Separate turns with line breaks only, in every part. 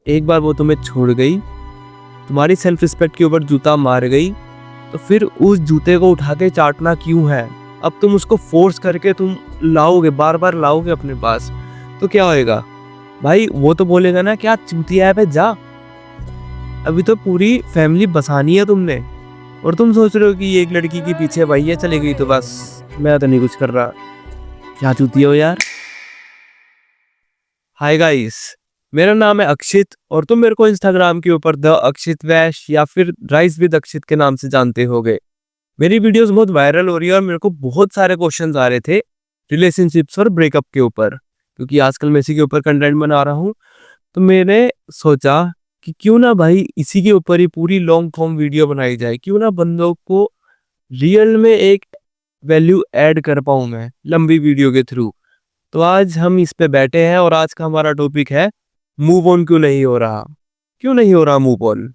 एक बार वो तुम्हें छोड़ गई, तुम्हारी सेल्फ रिस्पेक्ट के ऊपर जूता मार गई, तो फिर उस जूते को उठा के चाटना क्यों है? अब तुम उसको फोर्स करके तुम लाओगे, बार बार लाओगे अपने पास, तो क्या होएगा भाई? वो तो बोलेगा ना, क्या चूतिया है, पे जा, अभी तो पूरी फैमिली बसानी है तुमने, और तुम सोच रहे हो कि एक लड़की के पीछे भैया चली गई तो बस मैं तो नहीं कुछ कर रहा। क्या चूतिया हो यार। हाय गाइस, मेरा नाम है अक्षित और तुम मेरे को इंस्टाग्राम के ऊपर द अक्षित वैश या फिर राइस विद अक्षित के नाम से जानते होगे। मेरी वीडियोस बहुत वायरल हो रही है और मेरे को बहुत सारे क्वेश्चंस आ रहे थे रिलेशनशिप्स और ब्रेकअप के ऊपर, क्योंकि आजकल मैं इसी के ऊपर कंटेंट बना रहा हूँ। तो मैंने सोचा कि क्यों ना भाई इसी के ऊपर ही पूरी लॉन्ग फॉर्म वीडियो बनाई जाए, क्यों ना बंदों को रियल में एक वैल्यू ऐड कर पाऊं मैं लंबी वीडियो के थ्रू। तो आज हम इस पे बैठे हैं और आज का हमारा टॉपिक है मूव ऑन क्यों नहीं हो रहा। क्यों नहीं हो रहा मूव ऑन?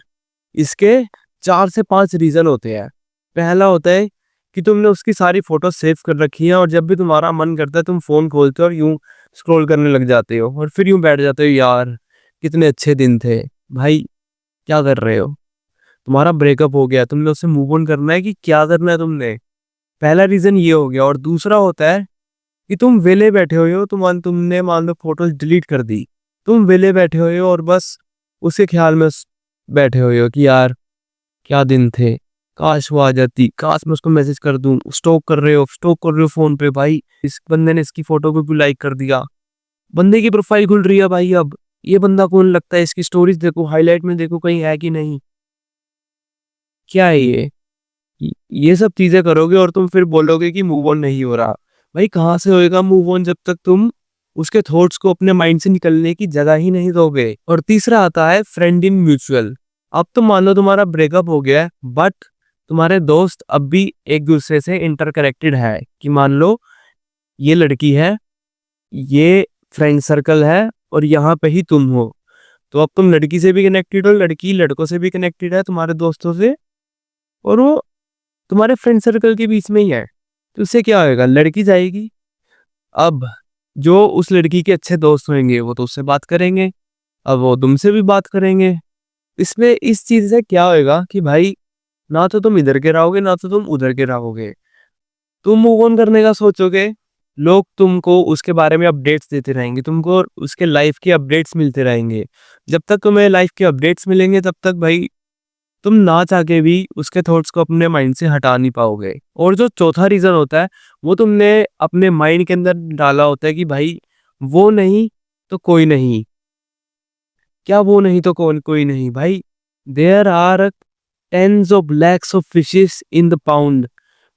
इसके 4 से 5 रीजन होते हैं। पहला होता है कि तुमने उसकी सारी फोटो सेव कर रखी है और जब भी तुम्हारा मन करता है तुम फोन खोलते हो और यूं स्क्रॉल करने लग जाते हो और फिर यूं बैठ जाते हो, यार कितने अच्छे दिन थे। भाई क्या कर रहे हो? तुम्हारा ब्रेकअप हो गया, तुमने उससे मूव ऑन करना है कि क्या करना है तुमने? पहला रीजन ये हो गया। और दूसरा होता है कि तुम वेले बैठे हुए हो, तुमने मान लो फोटोज डिलीट कर दी, तुम वेले बैठे हुए हो और बस उसके ख्याल में बैठे हुए हो कि यार क्या दिन थे, काश वो आ जाती, काश मैं उसको मैसेज कर दूं। स्टॉक कर रहे हो फोन पे, भाई इस बंदे ने इसकी फोटो को भी लाइक कर दिया, बंदे की प्रोफाइल खुल रही है भाई, अब ये बंदा कौन लगता है, इसकी स्टोरीज देखो, हाईलाइट में देखो कहीं है कि नहीं। क्या है ये सब चीजें करोगे और तुम फिर बोलोगे कि मूव ऑन नहीं हो रहा। भाई कहाँ से होएगा मूव ऑन जब तक तुम उसके थॉट्स को अपने माइंड से निकलने की जगह ही नहीं दोगे। और तीसरा आता है फ्रेंड इन म्यूचुअल। अब तो मान लो तुम्हारा ब्रेकअप हो गया है, बट तुम्हारे दोस्त अब भी एक दूसरे से इंटरकनेक्टेड है, कि मान लो ये लड़की है, ये फ्रेंड सर्कल है और यहाँ पे ही तुम हो, तो अब तुम लड़की से भी कनेक्टेड हो, लड़की लड़कों से भी कनेक्टेड है, तुम्हारे दोस्तों से, और वो तुम्हारे फ्रेंड सर्कल के बीच में ही है। तो उससे क्या होएगा, लड़की जाएगी, अब जो उस लड़की के अच्छे दोस्त होंगे वो तो उससे बात करेंगे, अब वो तुमसे भी बात करेंगे। इसमें इस चीज से क्या होएगा कि भाई ना तो तुम इधर के रहोगे ना तो तुम उधर के रहोगे। तुम मूव ऑन करने का सोचोगे, लोग तुमको उसके बारे में अपडेट्स देते रहेंगे, तुमको उसके लाइफ के अपडेट्स मिलते रहेंगे। जब तक तुम्हें लाइफ के अपडेट्स मिलेंगे तब तक भाई तुम ना चाह के भी उसके थॉट्स को अपने माइंड से हटा नहीं पाओगे। और जो चौथा रीजन होता है वो तुमने अपने माइंड के अंदर डाला होता है कि भाई वो नहीं तो कोई नहीं। क्या वो नहीं तो कौन कोई नहीं? भाई there are tens of lakhs of fishes in the pond.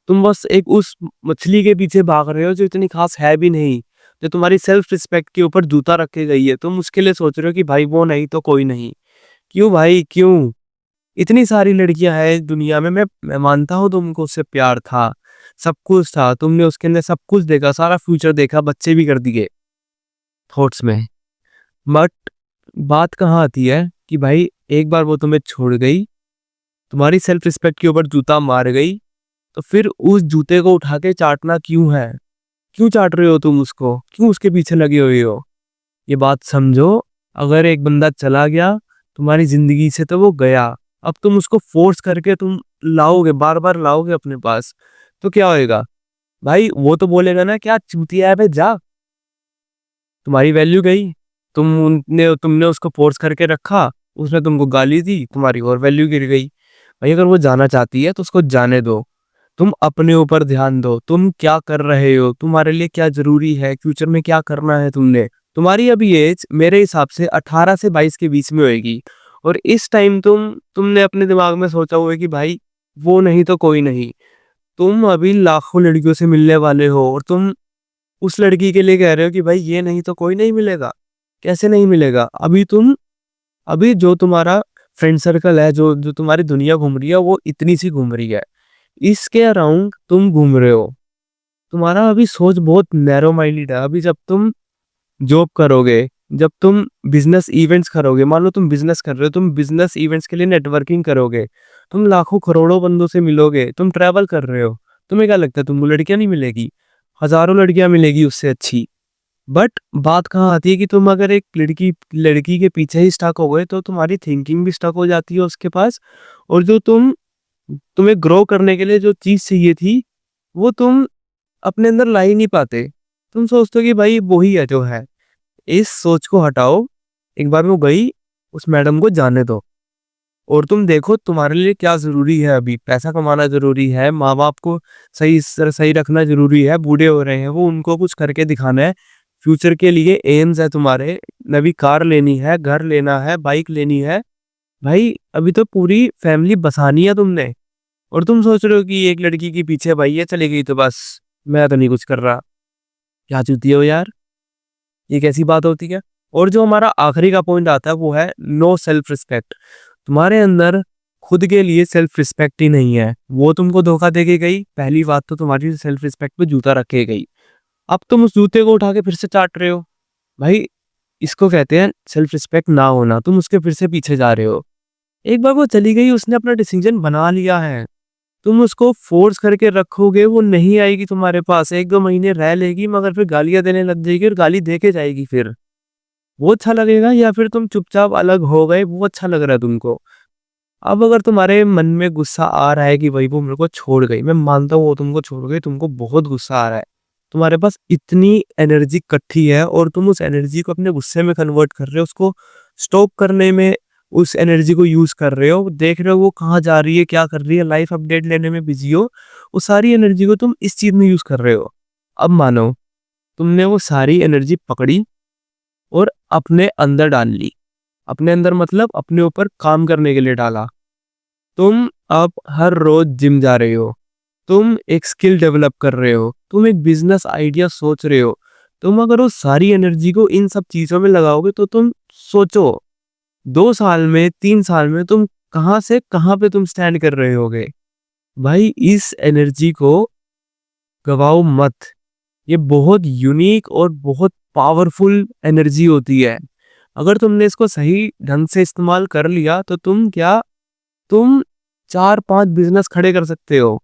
तुम बस एक उस मछली के पीछे भाग रहे हो जो इतनी खास है भी नहीं, जो तुम्हारी सेल्फ रिस्पेक्ट के ऊपर जूता रख के गई है। तुम उसके लिए सोच रहे हो कि भाई वो नहीं तो कोई नहीं। क्यों भाई क्यों? इतनी सारी लड़कियां हैं दुनिया में, मैं मानता हूँ तुमको उससे प्यार था, सब कुछ था, तुमने उसके अंदर सब कुछ देखा, सारा फ्यूचर देखा, बच्चे भी कर दिए थॉट्स में। बट बात कहाँ आती है कि भाई एक बार वो तुम्हें छोड़ गई, तुम्हारी सेल्फ रिस्पेक्ट के ऊपर जूता मार गई, तो फिर उस जूते को उठा के चाटना क्यों है? क्यों चाट रहे हो तुम उसको? क्यों उसके पीछे लगे हुए हो? ये बात समझो। अगर एक बंदा चला गया तुम्हारी जिंदगी से तो वो गया, अब तुम उसको फोर्स करके तुम लाओगे, बार बार लाओगे अपने पास, तो क्या होएगा भाई? वो तो बोलेगा ना, क्या चूतिया है बे, जा, तुम्हारी वैल्यू गई। तुमने उसको फोर्स करके रखा, उसने तुमको गाली दी, तुम्हारी और वैल्यू गिर गई। भाई अगर वो जाना चाहती है तो उसको जाने दो, तुम अपने ऊपर ध्यान दो, तुम क्या कर रहे हो, तुम्हारे लिए क्या जरूरी है, फ्यूचर में क्या करना है तुमने। तुम्हारी अभी एज मेरे हिसाब से 18 से 22 के बीच में होएगी, और इस टाइम तुमने अपने दिमाग में सोचा हुआ है कि भाई वो नहीं तो कोई नहीं। तुम अभी लाखों लड़कियों से मिलने वाले हो और तुम उस लड़की के लिए कह रहे हो कि भाई ये नहीं तो कोई नहीं मिलेगा। कैसे नहीं मिलेगा? अभी जो तुम्हारा फ्रेंड सर्कल है, जो जो तुम्हारी दुनिया घूम रही है, वो इतनी सी घूम रही है, इसके अराउंड तुम घूम रहे हो। तुम्हारा अभी सोच बहुत नैरो माइंडेड है। अभी जब तुम जॉब करोगे, जब तुम बिजनेस इवेंट्स करोगे, मान लो तुम बिजनेस कर रहे हो, तुम बिजनेस इवेंट्स के लिए नेटवर्किंग करोगे, तुम लाखों करोड़ों बंदों से मिलोगे, तुम ट्रैवल कर रहे हो, तुम्हें क्या लगता है तुमको लड़कियां नहीं मिलेगी? हजारों लड़कियां मिलेगी उससे अच्छी। बट बात कहाँ आती है कि तुम अगर एक लड़की लड़की के पीछे ही स्टक हो गए तो तुम्हारी थिंकिंग भी स्टक हो जाती है उसके पास, और जो तुम्हें ग्रो करने के लिए जो चीज़ चाहिए थी, वो तुम अपने अंदर ला ही नहीं पाते। तुम सोचते हो कि भाई वो ही है जो है। इस सोच को हटाओ, एक बार वो गई, उस मैडम को जाने दो और तुम देखो तुम्हारे लिए क्या ज़रूरी है अभी। पैसा कमाना ज़रूरी है, माँ-बाप को सही रखना ज़रूरी है, बूढ़े हो रहे हैं वो, उनको कुछ करके दिखाना है। फ्यूचर के लिए एम्स है तुम्हारे, नई कार लेनी है, घर लेना है, बाइक लेनी है। भाई अभी तो पूरी फैमिली बसानी है तुमने, और तुम सोच रहे हो कि एक लड़की के पीछे भाई ये चली गई तो बस मैं तो नहीं कुछ कर रहा। क्या चूतिए हो यार, ये कैसी बात होती है? और जो हमारा आखिरी का पॉइंट आता है वो है नो सेल्फ रिस्पेक्ट। तुम्हारे अंदर खुद के लिए सेल्फ रिस्पेक्ट ही नहीं है। वो तुमको धोखा दे के गई, पहली बात तो तुम्हारी सेल्फ रिस्पेक्ट पे जूता रख के गई। अब तुम उस जूते को उठा के फिर से चाट रहे हो। भाई इसको कहते हैं सेल्फ रिस्पेक्ट ना होना, तुम उसके फिर से पीछे जा रहे हो। एक बार वो चली गई, उसने अपना डिसीजन बना लिया है, तुम उसको फोर्स करके रखोगे, वो नहीं आएगी तुम्हारे पास। 1-2 महीने रह लेगी मगर फिर गालियां देने लग जाएगी और गाली दे के जाएगी। फिर वो अच्छा लगेगा या फिर तुम चुपचाप अलग हो गए वो अच्छा लग रहा है तुमको? अब अगर तुम्हारे मन में गुस्सा आ रहा है कि भाई वो मेरे को छोड़ गई, मैं मानता हूँ वो तुमको छोड़ गई, तुमको बहुत गुस्सा आ रहा है, तुम्हारे पास इतनी एनर्जी इकट्ठी है और तुम उस एनर्जी को अपने गुस्से में कन्वर्ट कर रहे हो, उसको स्टॉप करने में उस एनर्जी को यूज कर रहे हो, देख रहे हो वो कहाँ जा रही है, क्या कर रही है, लाइफ अपडेट लेने में बिजी हो, वो सारी एनर्जी को तुम इस चीज में यूज कर रहे हो। अब मानो तुमने वो सारी एनर्जी पकड़ी और अपने अंदर डाल ली। अपने अंदर मतलब अपने ऊपर काम करने के लिए डाला। तुम अब हर रोज जिम जा रहे हो, तुम एक स्किल डेवलप कर रहे हो, तुम एक बिजनेस आइडिया सोच रहे हो। तुम अगर उस सारी एनर्जी को इन सब चीजों में लगाओगे तो तुम सोचो 2 साल में, 3 साल में तुम कहाँ से कहाँ पे तुम स्टैंड कर रहे होगे। भाई इस एनर्जी को गवाओ मत। ये बहुत यूनिक और बहुत पावरफुल एनर्जी होती है। अगर तुमने इसको सही ढंग से इस्तेमाल कर लिया तो तुम 4-5 बिजनेस खड़े कर सकते हो।